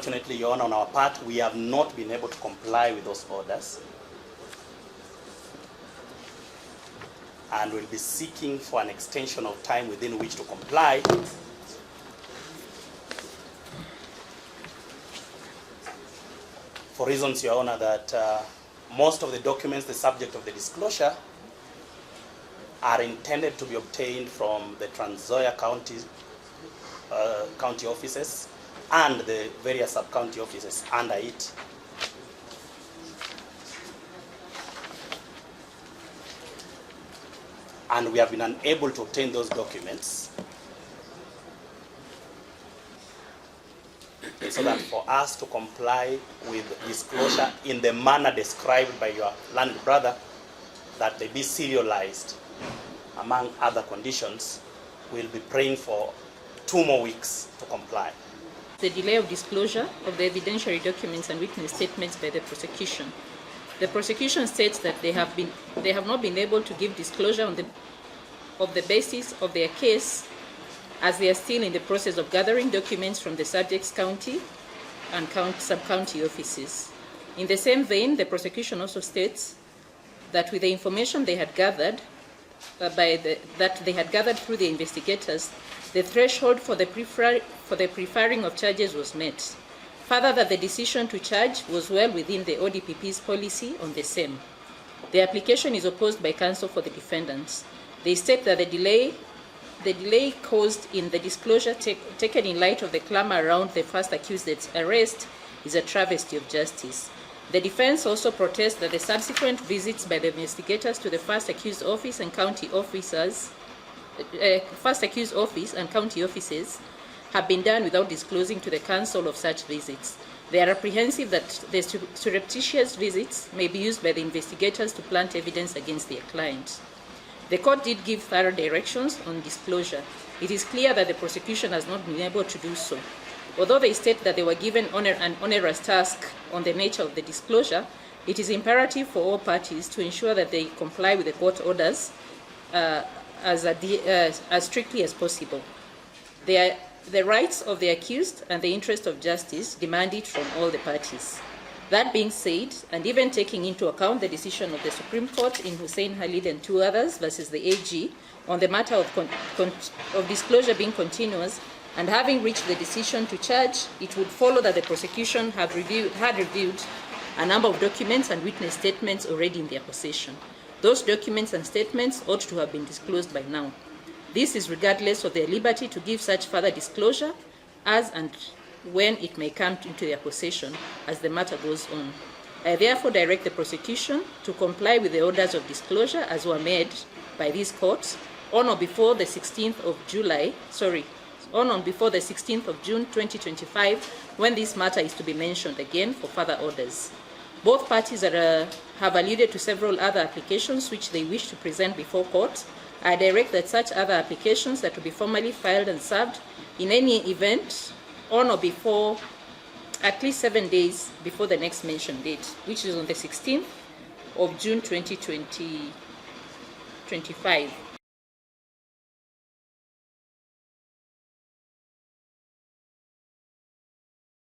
Unfortunately, Your Honor, on our part, we have not been able to comply with those orders. And we'll be seeking for an extension of time within which to comply. For reasons, Your Honor, that most of the documents, the subject of the disclosure, are intended to be obtained from the Nzoia county offices and the various sub-county offices under it. And we have been unable to obtain those documents. So that for us to comply with disclosure in the manner described by your learned brother, that they be serialized, among other conditions, we'll be praying for 2 more weeks to comply. The delay of disclosure of the evidentiary documents and witness statements by the prosecution. The prosecution states that they have not been able to give disclosure on the basis of their case, as they are still in the process of gathering documents from the subject's county and sub-county offices. In the same vein, the prosecution also states that with the information they had gathered, through the investigators, the threshold for the preferring of charges was met. Further, that the decision to charge was well within the ODPP's policy on the same. The application is opposed by counsel for the defendants. They state that the delay caused in the disclosure taken in light of the clamor around the first accused's arrest is a travesty of justice. The defense also protests that the subsequent visits by the investigators to the first accused office and county offices have been done without disclosing to the counsel of such visits. They are apprehensive that the surreptitious visits may be used by the investigators to plant evidence against their client. The court did give thorough directions on disclosure. It is clear that the prosecution has not been able to do so. Although they state that they were given an onerous task on the nature of the disclosure, it is imperative for all parties to ensure that they comply with the court orders as strictly as possible. The rights of the accused and the interest of justice demand it from all the parties. That being said, and even taking into account the decision of the Supreme Court in Hussein Khalid and 2 others versus the AG on the matter of disclosure being continuous, and having reached the decision to charge, it would follow that the prosecution had reviewed a number of documents and witness statements already in their possession. Those documents and statements ought to have been disclosed by now. This is regardless of their liberty to give such further disclosure as and when it may come into their possession as the matter goes on. I therefore direct the prosecution to comply with the orders of disclosure as were made by these courts on or before the 16th of June 2025, when this matter is to be mentioned again for further orders. Both parties have alluded to several other applications which they wish to present before court. I direct that such other applications are to be formally filed and served in any event on or before at least 7 days before the next mentioned date, which is on the 16th of June 2025.